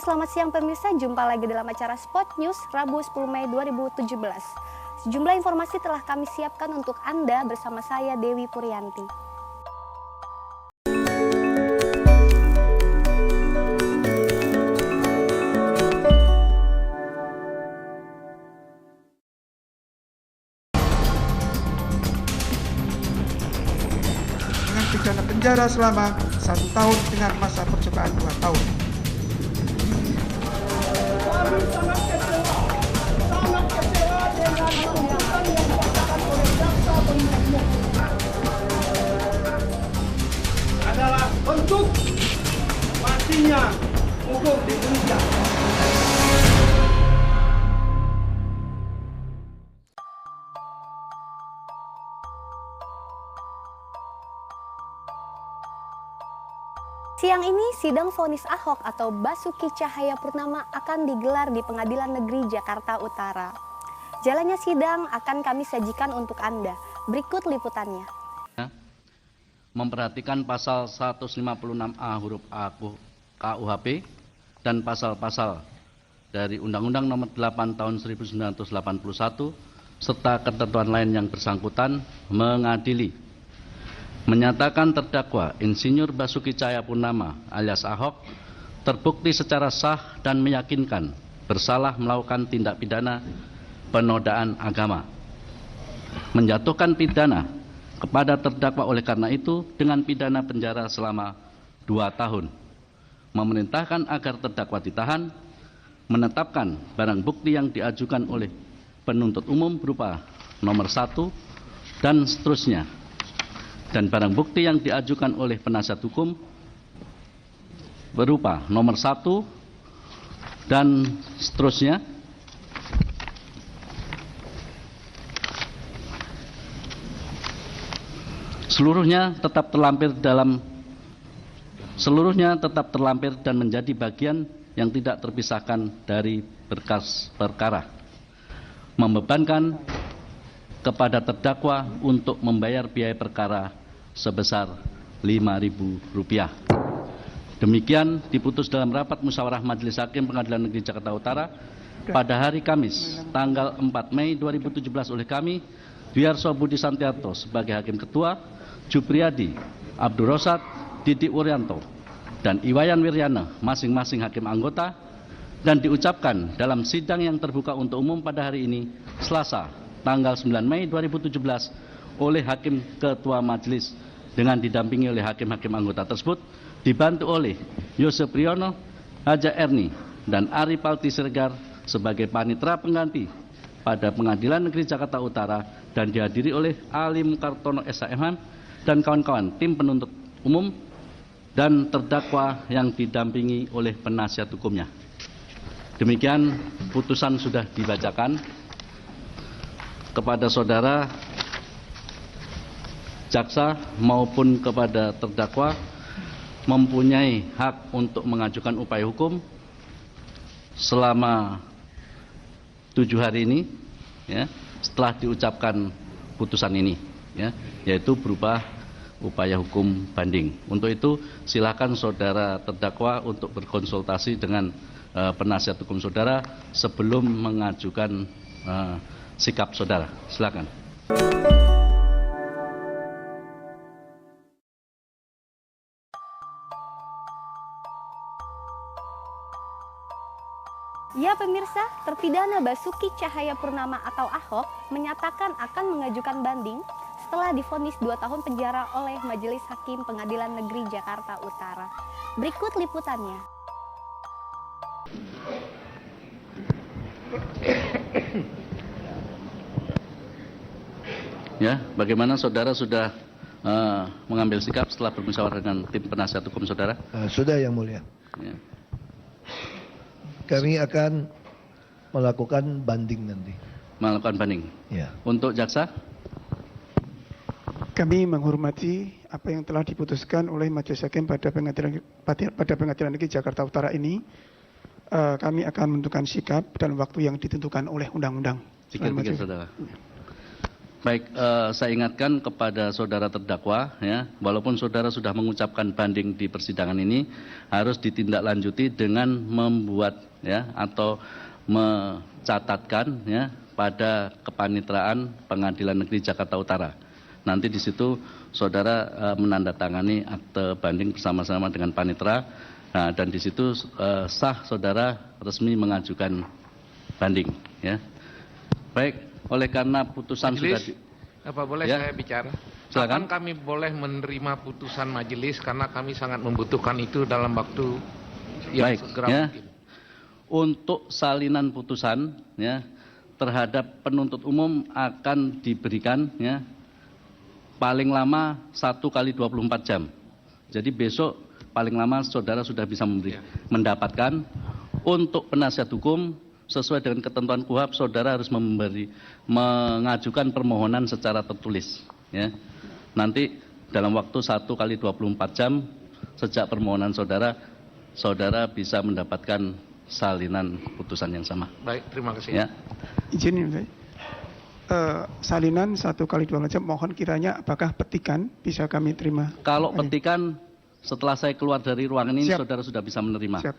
selamat siang pemirsa. Jumpa lagi dalam acara Spot News Rabu 10 Mei 2017. Sejumlah informasi telah kami siapkan untuk Anda bersama saya Dewi Purianti. Dengan pidana penjara selama 1 tahun dengan masa percobaan 2 tahun. Kami sangat kecewa dengan putusan yang dikatakan oleh jaksa penuntut umum. Adalah bentuk matinya hukum di Indonesia. Siang ini sidang vonis Ahok atau Basuki Cahayapurnama akan digelar di Pengadilan Negeri Jakarta Utara. Jalannya sidang akan kami sajikan untuk Anda. Berikut liputannya. Memperhatikan pasal 156A huruf A KUHP dan pasal-pasal dari Undang-Undang Nomor 8 Tahun 1981 serta ketentuan lain yang bersangkutan mengadili, menyatakan terdakwa Insinyur Basuki Cahayapurnama alias Ahok terbukti secara sah dan meyakinkan bersalah melakukan tindak pidana penodaan agama, menjatuhkan pidana kepada terdakwa oleh karena itu dengan pidana penjara selama 2 tahun, memerintahkan agar terdakwa ditahan, menetapkan barang bukti yang diajukan oleh penuntut umum berupa nomor 1 dan seterusnya, dan barang bukti yang diajukan oleh penasihat hukum berupa nomor 1 dan seterusnya, seluruhnya tetap terlampir dan menjadi bagian yang tidak terpisahkan dari berkas perkara, membebankan kepada terdakwa untuk membayar biaya perkara sebesar Rp5.000. Demikian diputus dalam rapat musyawarah Majelis Hakim Pengadilan Negeri Jakarta Utara pada hari Kamis tanggal 4 Mei 2017 oleh kami, Dwiarso Budi Santiarto sebagai Hakim Ketua, Jupriyadi Abdul Rosad, Didi Wuryanto, dan Iwayan Wiryana masing-masing Hakim anggota, dan diucapkan dalam sidang yang terbuka untuk umum pada hari ini Selasa tanggal 9 Mei 2017 oleh Hakim Ketua Majelis dengan didampingi oleh hakim-hakim anggota tersebut, dibantu oleh Yosef Priyono, Haja Erni, dan Ari Palti Siregar sebagai panitera pengganti pada Pengadilan Negeri Jakarta Utara, dan dihadiri oleh Ali Mukartono SHM dan kawan-kawan tim penuntut umum dan terdakwa yang didampingi oleh penasihat hukumnya. Demikian putusan sudah dibacakan. Kepada saudara jaksa maupun kepada terdakwa mempunyai hak untuk mengajukan upaya hukum selama 7 hari ini, ya, setelah diucapkan putusan ini, ya, yaitu berupa upaya hukum banding. Untuk itu silakan saudara terdakwa untuk berkonsultasi dengan penasihat hukum saudara sebelum mengajukan sikap saudara. Silakan. Ya pemirsa, terpidana Basuki Cahayapurnama atau Ahok menyatakan akan mengajukan banding setelah divonis 2 tahun penjara oleh Majelis Hakim Pengadilan Negeri Jakarta Utara. Berikut liputannya. Ya, bagaimana saudara sudah mengambil sikap setelah bermusyawarah dengan tim penasihat hukum saudara? Sudah yang mulia. Ya. Kami akan melakukan banding nanti. Melakukan banding. Ya. Untuk jaksa? Kami menghormati apa yang telah diputuskan oleh Majelis Hakim pada Pengadilan Negeri Jakarta Utara ini. Kami akan menentukan sikap dan waktu yang ditentukan oleh undang-undang. Pikir-pikir saudara. Baik, saya ingatkan kepada saudara terdakwa, ya, walaupun saudara sudah mengucapkan banding di persidangan ini, harus ditindaklanjuti dengan membuat, ya, atau mencatatkan, ya, pada Kepanitraan Pengadilan Negeri Jakarta Utara. Nanti di situ saudara menandatangani akte banding bersama-sama dengan panitera, nah, dan di situ sah saudara resmi mengajukan banding, ya. Baik. Oleh karena putusan majelis, sudah apa boleh ya, saya bicara? silakan. Kapan kami boleh menerima putusan majelis karena kami sangat membutuhkan itu dalam waktu yang Baik, segera ya. mungkin. Untuk salinan putusan, ya, terhadap penuntut umum akan diberikan, ya, paling lama 1 kali 24 jam. Jadi besok paling lama saudara sudah bisa mendapatkan. Untuk penasihat hukum sesuai dengan ketentuan KUHP, saudara harus mengajukan permohonan secara tertulis, ya. Nanti dalam waktu 1 kali 24 jam sejak permohonan saudara bisa mendapatkan salinan putusan yang sama. Baik, terima kasih. Ya. Izin ya, salinan 1 kali 24 jam, mohon kiranya apakah petikan bisa kami terima? Kalau petikan setelah saya keluar dari ruangan ini, Siap. saudara sudah bisa menerima. Siap.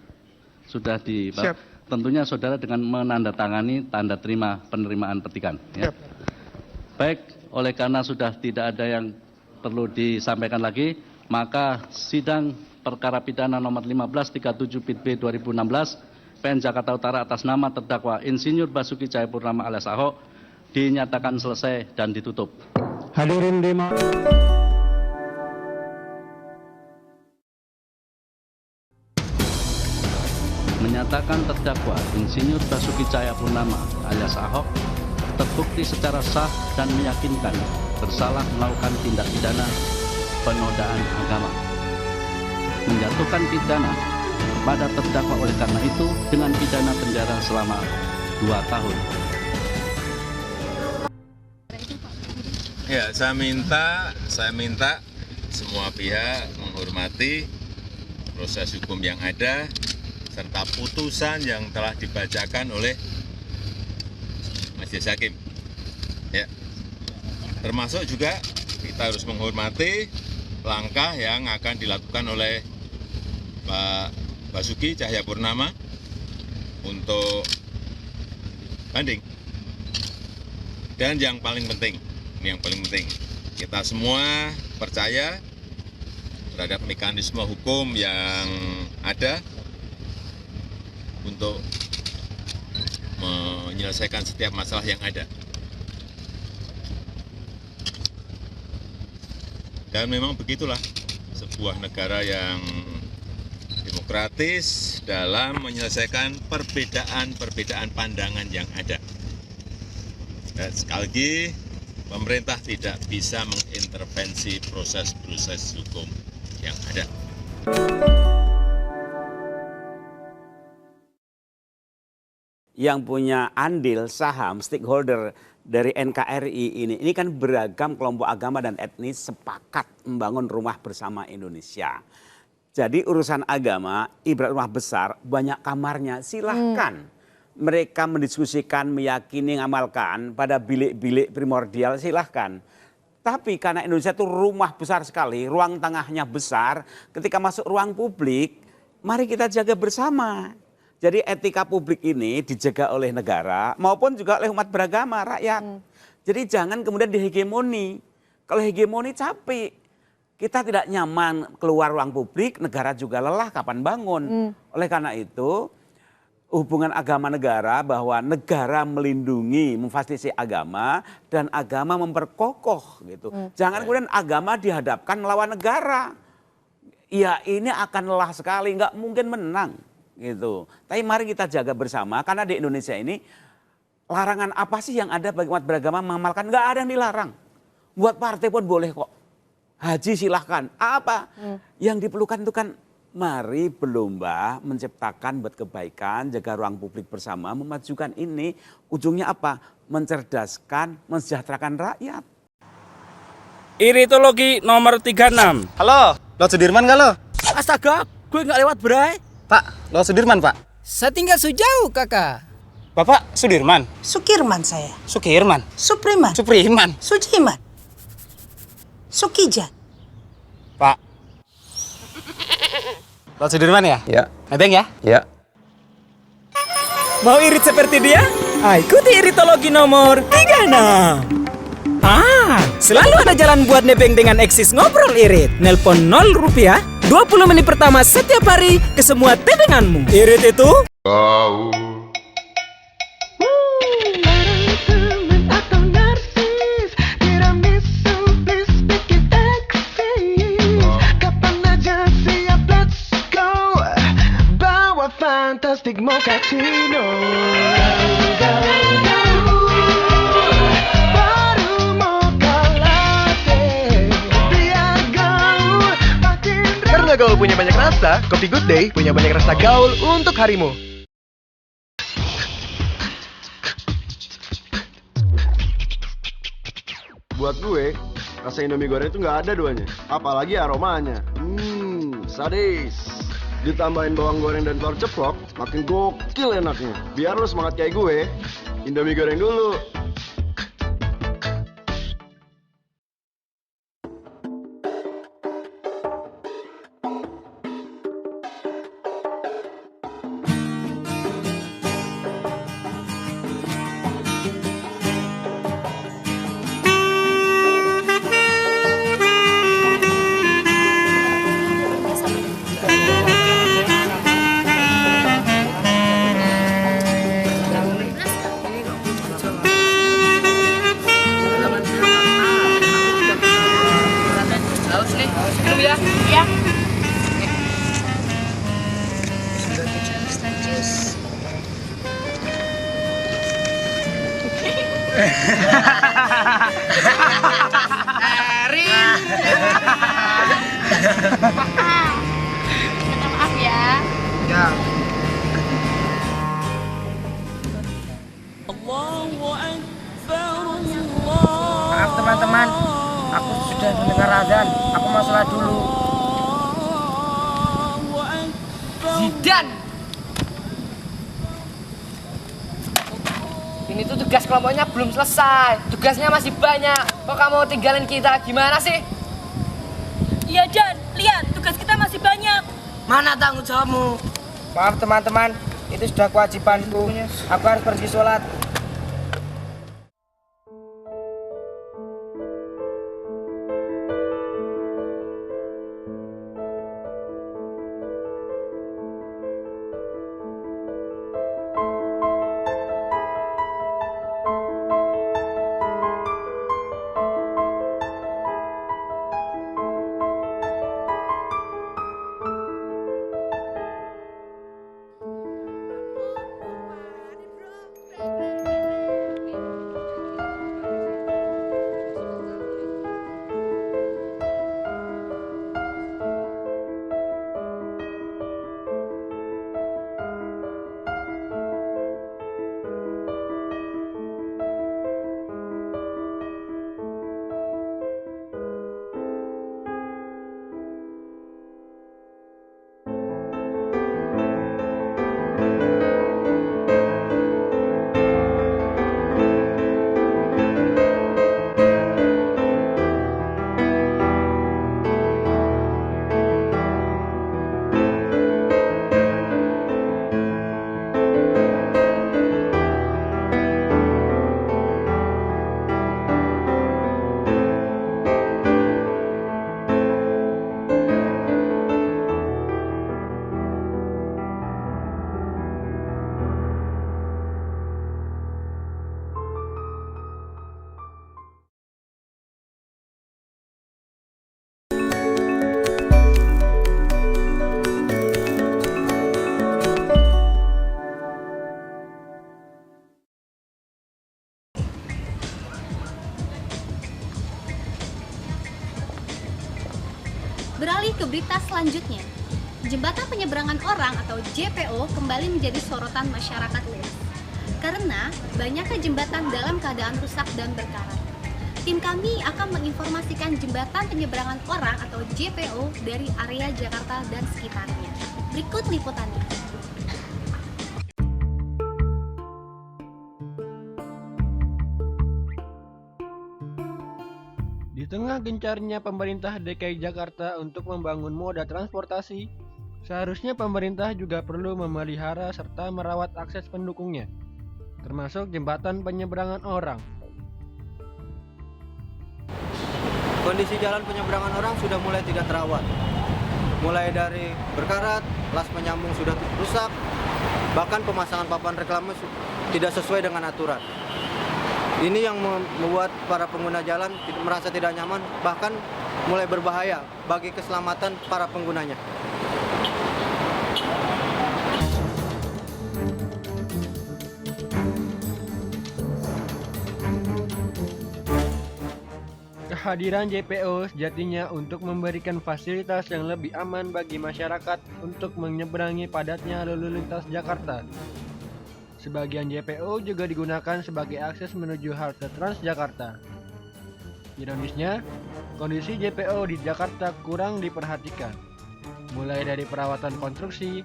Sudah di. Siap. Tentunya saudara dengan menandatangani tanda terima penerimaan petikan. Ya. Siap. Baik, oleh karena sudah tidak ada yang perlu disampaikan lagi, maka sidang perkara pidana nomor 1537 PIT B 2016 PN Jakarta Utara atas nama terdakwa Insinyur Basuki Cahayapurnama alias Ahok dinyatakan selesai dan ditutup. Hadirin Menyatakan terdakwa Insinyur Basuki Cahayapurnama alias Ahok terbukti secara sah dan meyakinkan bersalah melakukan tindak pidana penodaan agama. Menjatuhkan pidana kepada terdakwa oleh karena itu dengan pidana penjara selama 2 tahun. Ya, saya minta semua pihak menghormati proses hukum yang ada serta putusan yang telah dibacakan oleh Majelis Hakim. Ya. Termasuk juga kita harus menghormati langkah yang akan dilakukan oleh Pak Basuki Cahayapurnama untuk banding. Dan yang paling penting, kita semua percaya terhadap mekanisme hukum yang ada untuk menyelesaikan setiap masalah yang ada. Dan memang begitulah sebuah negara yang demokratis dalam menyelesaikan perbedaan pandangan yang ada. Dan sekali lagi, pemerintah tidak bisa mengintervensi proses-proses hukum yang ada. Yang punya andil saham stakeholder dari NKRI ini kan beragam kelompok agama dan etnis sepakat membangun rumah bersama Indonesia. Jadi urusan agama ibarat rumah besar, banyak kamarnya, silahkan mereka mendiskusikan, meyakini, mengamalkan pada bilik-bilik primordial, silahkan. Tapi karena Indonesia itu rumah besar sekali, ruang tengahnya besar, ketika masuk ruang publik, mari kita jaga bersama. Jadi etika publik ini dijaga oleh negara maupun juga oleh umat beragama, rakyat. Jadi jangan kemudian dihegemoni. Kalau hegemoni capek. Kita tidak nyaman keluar ruang publik, negara juga lelah kapan bangun. Oleh karena itu hubungan agama negara bahwa negara melindungi, memfasilitasi agama dan agama memperkokoh gitu. Jangan kemudian agama dihadapkan melawan negara. Ya ini akan lelah sekali, nggak mungkin menang. Gitu. Tapi mari kita jaga bersama karena di Indonesia ini larangan apa sih yang ada bagi umat beragama mengamalkan? Nggak ada yang dilarang. Buat partai pun boleh kok. Haji silahkan. Apa? Yang diperlukan itu kan mari berlomba menciptakan buat kebaikan, jaga ruang publik bersama, memajukan ini. Ujungnya apa? Mencerdaskan, mensejahterakan rakyat. Iritologi nomor 36. Halo, lo Sudirman nggak lo? Astaga, gue nggak lewat, Bray. Pak, lo Sudirman, Pak? Saya tinggal sejauh, kakak. Bapak Sudirman? Sukirman saya. Sukirman? Supriman. Supriman? Sujiman. Sukijan. Pak. Pak Sudirman ya? Ya. Nebeng ya? Ya. Mau irit seperti dia? Ikuti iritologi nomor 36. Selalu ada jalan buat nebeng dengan Eksis Ngobrol Irit. Nelpon 0 rupiah, 20 menit pertama setiap hari ke semua tebenganmu. Irit itu... Fantastic Mochaccino. Baru mocha latte. Biar gaul makin. Karena gaul punya banyak rasa, Kopi Good Day punya banyak rasa gaul untuk harimu. Buat gue, rasa Indomie goreng itu nggak ada duanya. Apalagi aromanya. Sadis. Ditambahin bawang goreng dan telur ceplok, makin gokil enaknya. Biar lo semangat kayak gue, Indomie goreng dulu. Minta maaf ya. Ya. Maaf teman-teman, aku sudah mendengar azan. Aku mau sholat dulu. Zidan! Ini tuh tugas kelompoknya belum selesai. Tugasnya masih banyak. Kok kamu tinggalin kita? Gimana sih? Iya Dan, lihat tugas kita masih banyak. Mana tanggung jawabmu? Maaf teman-teman, itu sudah kewajibanku. Aku harus pergi sholat. Beralih ke berita selanjutnya. Jembatan penyeberangan orang atau JPO kembali menjadi sorotan masyarakat luas. Karena banyaknya jembatan dalam keadaan rusak dan berkarat. Tim kami akan menginformasikan jembatan penyeberangan orang atau JPO dari area Jakarta dan sekitarnya. Berikut liputannya. Di tengah gencarnya pemerintah DKI Jakarta untuk membangun moda transportasi, seharusnya pemerintah juga perlu memelihara serta merawat akses pendukungnya, termasuk jembatan penyeberangan orang. Kondisi jalan penyeberangan orang sudah mulai tidak terawat. Mulai dari berkarat, las penyambung sudah rusak, bahkan pemasangan papan reklame tidak sesuai dengan aturan. Ini yang membuat para pengguna jalan merasa tidak nyaman, bahkan mulai berbahaya bagi keselamatan para penggunanya. Kehadiran JPO sejatinya untuk memberikan fasilitas yang lebih aman bagi masyarakat untuk menyeberangi padatnya lalu lintas Jakarta. Sebagian JPO juga digunakan sebagai akses menuju halte Transjakarta. Ironisnya, kondisi JPO di Jakarta kurang diperhatikan. Mulai dari perawatan konstruksi,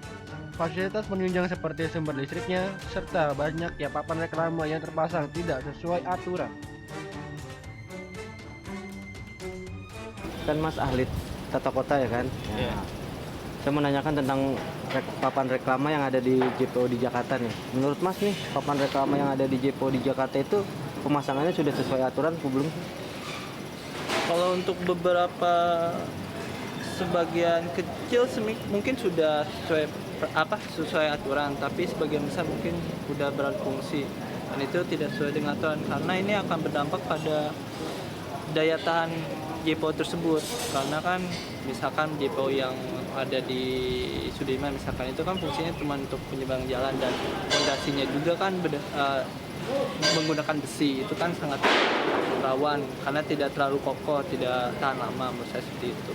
fasilitas penunjang seperti sumber listriknya, serta banyaknya papan reklame yang terpasang tidak sesuai aturan. Kan Mas ahli tata kota ya kan? Ya. Saya menanyakan tentang papan reklame yang ada di JPO di Jakarta nih. Menurut Mas nih, papan reklame yang ada di JPO di Jakarta itu pemasangannya sudah sesuai aturan atau belum? Kalau untuk beberapa sebagian kecil mungkin sudah sesuai aturan, tapi sebagian besar mungkin sudah beralih fungsi dan itu tidak sesuai dengan aturan karena ini akan berdampak pada daya tahan JPO tersebut, karena kan misalkan JPO yang ada di Sudirman misalkan itu kan fungsinya cuma untuk penyeberangan jalan dan fondasinya juga kan menggunakan besi, itu kan sangat rawan karena tidak terlalu kokoh, tidak tahan lama, menurut saya seperti itu.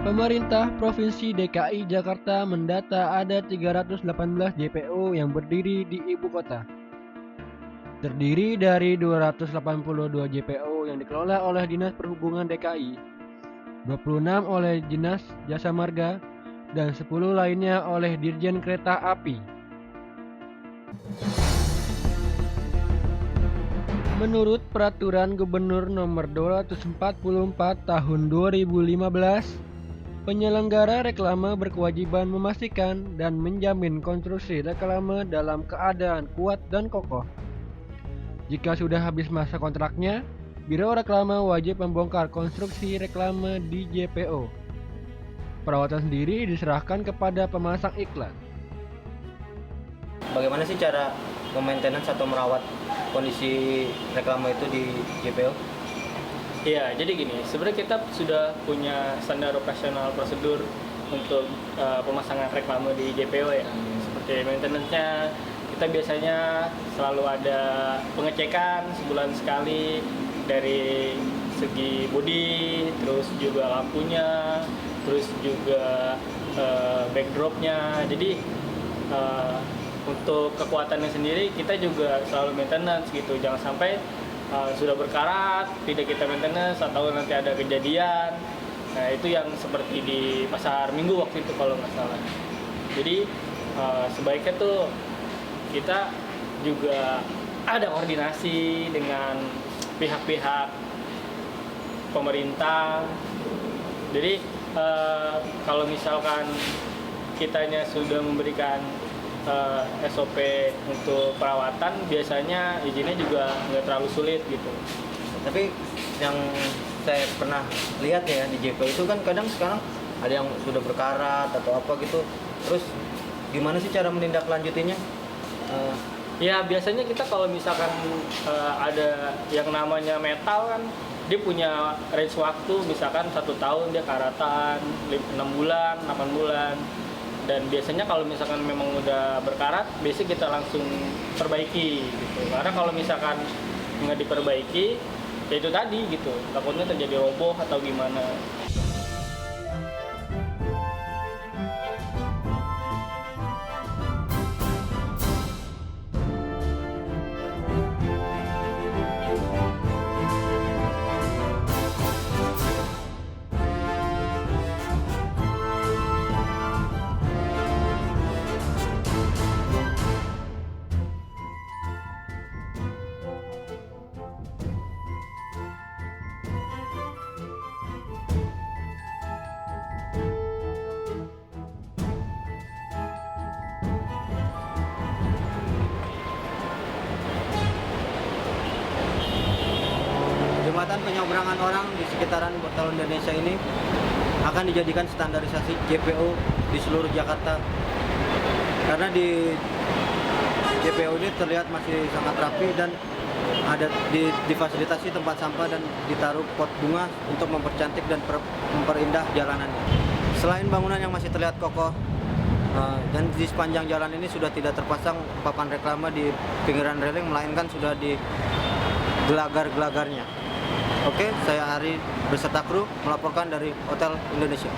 Pemerintah Provinsi DKI Jakarta mendata ada 318 JPO yang berdiri di ibu kota. Terdiri dari 282 JPO yang dikelola oleh Dinas Perhubungan DKI, 26 oleh Dinas Jasa Marga, dan 10 lainnya oleh Dirjen Kereta Api. Menurut Peraturan Gubernur Nomor 244 Tahun 2015, penyelenggara reklame berkewajiban memastikan dan menjamin konstruksi reklame dalam keadaan kuat dan kokoh. Jika sudah habis masa kontraknya, Biro Reklame wajib membongkar konstruksi reklame di JPO. Perawatan sendiri diserahkan kepada pemasang iklan. Bagaimana sih cara maintenance atau merawat kondisi reklame itu di JPO? Iya, jadi gini, sebenarnya kita sudah punya standar operasional prosedur untuk pemasangan reklame di JPO ya. Seperti maintenance-nya, kita biasanya selalu ada pengecekan sebulan sekali dari segi bodi, terus juga lampunya, terus juga backdropnya. Jadi untuk kekuatannya sendiri kita juga selalu maintenance gitu, jangan sampai sudah berkarat, tidak kita maintenance atau nanti ada kejadian. Nah itu yang seperti di Pasar Minggu waktu itu kalau nggak salah. Jadi sebaiknya tuh kita juga ada koordinasi dengan pihak-pihak pemerintah. Jadi kalau misalkan kitanya sudah memberikan SOP untuk perawatan, biasanya izinnya juga nggak terlalu sulit gitu. Tapi yang saya pernah lihat ya di JPO itu kan kadang sekarang ada yang sudah berkarat atau apa gitu. Terus gimana sih cara menindaklanjutinya? Ya biasanya kita kalau misalkan ada yang namanya metal kan, dia punya range waktu, misalkan 1 tahun dia karatan, 6 bulan, 8 bulan. Dan biasanya kalau misalkan memang udah berkarat, biasanya kita langsung perbaiki gitu. Karena kalau misalkan nggak diperbaiki, ya itu tadi gitu, takutnya terjadi roboh atau gimana. jembatan penyeberangan orang di sekitaran Tol Indonesia ini akan dijadikan standarisasi JPO di seluruh Jakarta. Karena di JPO ini terlihat masih sangat rapi dan ada difasilitasi tempat sampah dan ditaruh pot bunga untuk mempercantik dan memperindah jalanannya. Selain bangunan yang masih terlihat kokoh, dan di sepanjang jalan ini sudah tidak terpasang papan reklame di pinggiran railing, melainkan sudah di gelagar-gelagarnya. Oke, saya Ari beserta kru melaporkan dari Hotel Indonesia.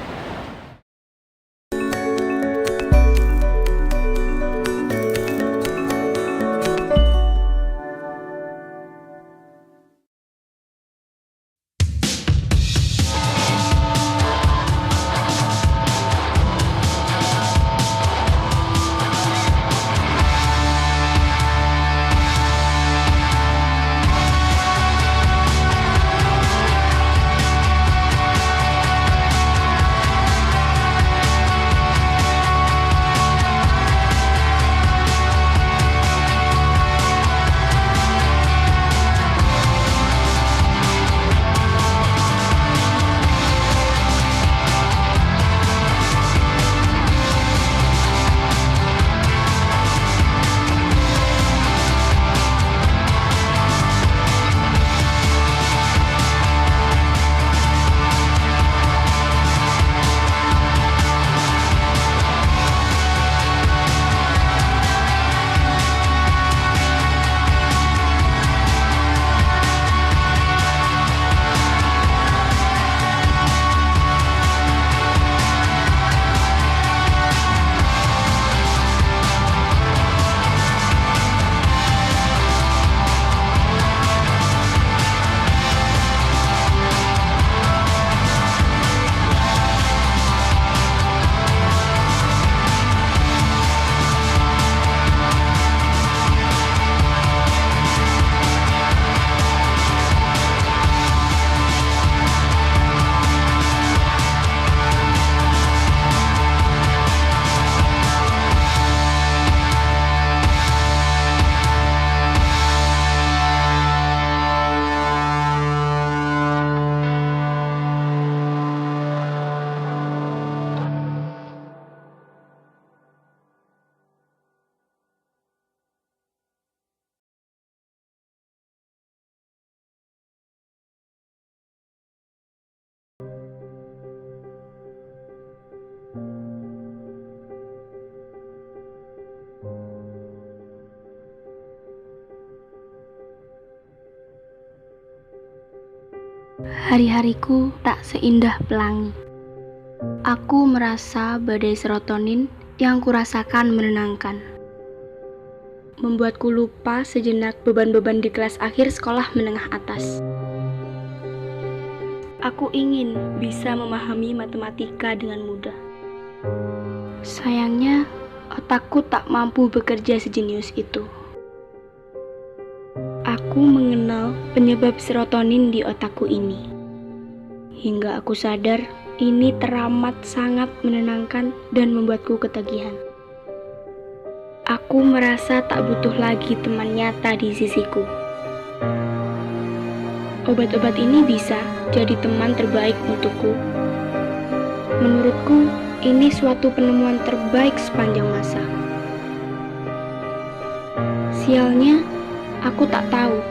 Hari-hariku tak seindah pelangi. Aku merasa badai serotonin yang kurasakan menenangkan, membuatku lupa sejenak beban-beban di kelas akhir sekolah menengah atas. Aku ingin bisa memahami matematika dengan mudah. Sayangnya, otakku tak mampu bekerja sejenius itu. Aku mengenal penyebab serotonin di otakku ini. Hingga aku sadar, ini teramat sangat menenangkan dan membuatku ketagihan. Aku merasa tak butuh lagi teman nyata di sisiku. Obat-obat ini bisa jadi teman terbaik untukku. Menurutku, ini suatu penemuan terbaik sepanjang masa. Sialnya, aku tak tahu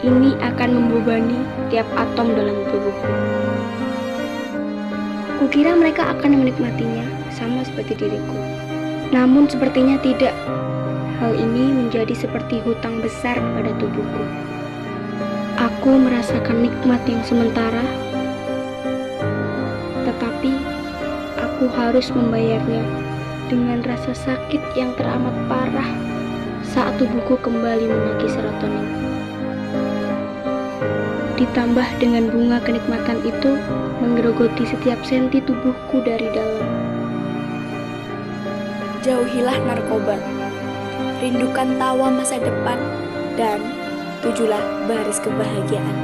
ini akan membebani tiap atom dalam tubuhku. Kukira mereka akan menikmatinya sama seperti diriku. Namun sepertinya tidak. Hal ini menjadi seperti hutang besar pada tubuhku. Aku merasakan nikmat yang sementara, tetapi aku harus membayarnya dengan rasa sakit yang teramat parah saat tubuhku kembali menaiki serotonin. Ditambah dengan bunga kenikmatan itu menggerogoti setiap senti tubuhku dari dalam. Jauhilah narkoba, rindukan tawa masa depan, dan tujulah baris kebahagiaan.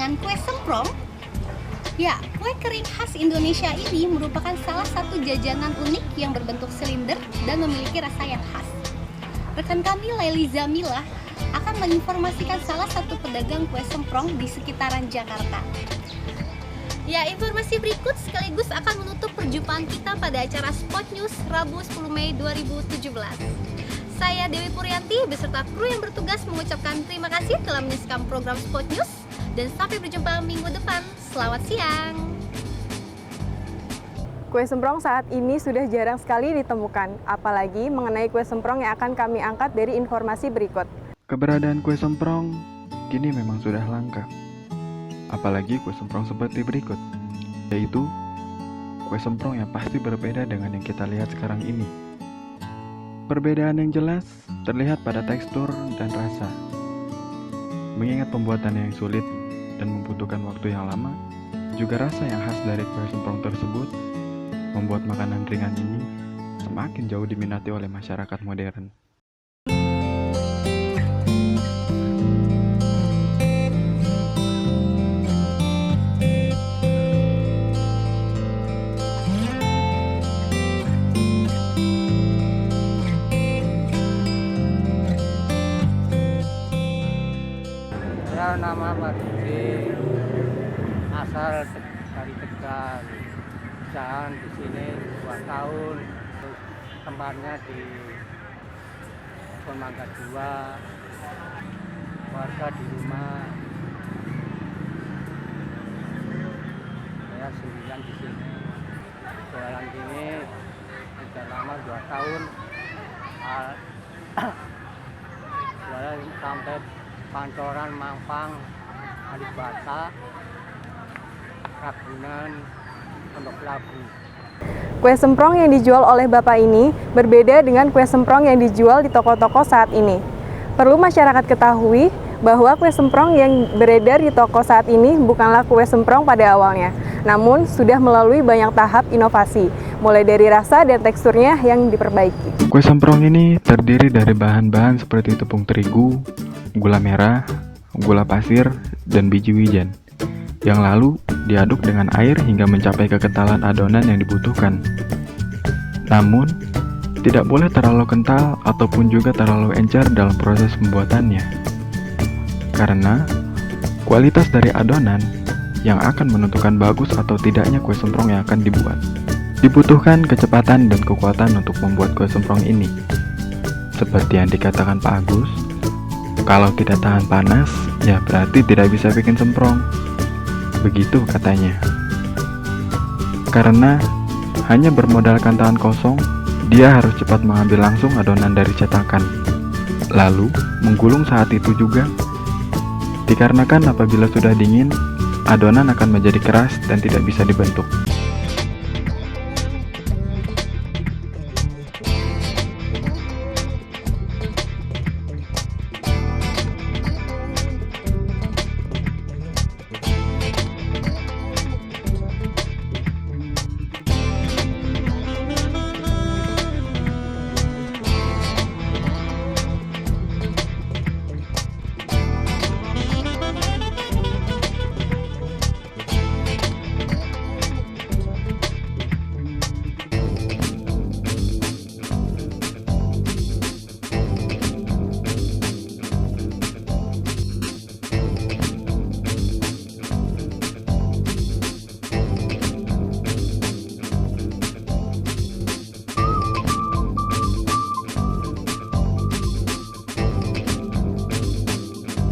dengan kue semprong? Ya, kue kering khas Indonesia ini merupakan salah satu jajanan unik yang berbentuk silinder dan memiliki rasa yang khas. Rekan kami Laili Zamila akan menginformasikan salah satu pedagang kue semprong di sekitaran Jakarta. Ya, informasi berikut sekaligus akan menutup perjumpaan kita pada acara Spot News Rabu 10 Mei 2017. Saya Dewi Puryanti beserta kru yang bertugas mengucapkan terima kasih telah menyaksikan program Spot News dan sampai berjumpa minggu depan. Selamat siang. Kue semprong saat ini sudah jarang sekali ditemukan, apalagi mengenai kue semprong yang akan kami angkat dari informasi berikut. Keberadaan kue semprong kini memang sudah langka, apalagi kue semprong seperti berikut, yaitu kue semprong yang pasti berbeda dengan yang kita lihat sekarang ini. Perbedaan yang jelas terlihat pada tekstur dan rasa. Mengingat pembuatannya yang sulit dan membutuhkan waktu yang lama, juga rasa yang khas dari kue semprong tersebut membuat makanan ringan ini semakin jauh diminati oleh masyarakat modern. Saya nama Badri, asal dari Tegal. Jalan di sini 2 tahun, terus tempatnya di Mangga 2, warga di rumah. Saya sendirian di sini, jualan gini sudah lama 2 tahun. Jualan sampai Pancoran, Mampang, Kalibata, Ragunan, Pondok Labu. Kue semprong yang dijual oleh Bapak ini berbeda dengan kue semprong yang dijual di toko-toko saat ini. Perlu masyarakat ketahui bahwa kue semprong yang beredar di toko saat ini bukanlah kue semprong pada awalnya, namun sudah melalui banyak tahap inovasi, mulai dari rasa dan teksturnya yang diperbaiki. Kue semprong ini terdiri dari bahan-bahan seperti tepung terigu, gula merah, gula pasir, dan biji wijen, yang lalu diaduk dengan air hingga mencapai kekentalan adonan yang dibutuhkan. Namun, tidak boleh terlalu kental ataupun juga terlalu encer dalam proses pembuatannya, karena kualitas dari adonan yang akan menentukan bagus atau tidaknya kue semprong yang akan dibuat. Dibutuhkan kecepatan dan kekuatan untuk membuat kue semprong ini. Seperti yang dikatakan Pak Agus, kalau tidak tahan panas, ya berarti tidak bisa bikin semprong. Begitu katanya. Karena hanya bermodalkan tangan kosong, dia harus cepat mengambil langsung adonan dari cetakan, lalu menggulung saat itu juga. Dikarenakan apabila sudah dingin, adonan akan menjadi keras dan tidak bisa dibentuk.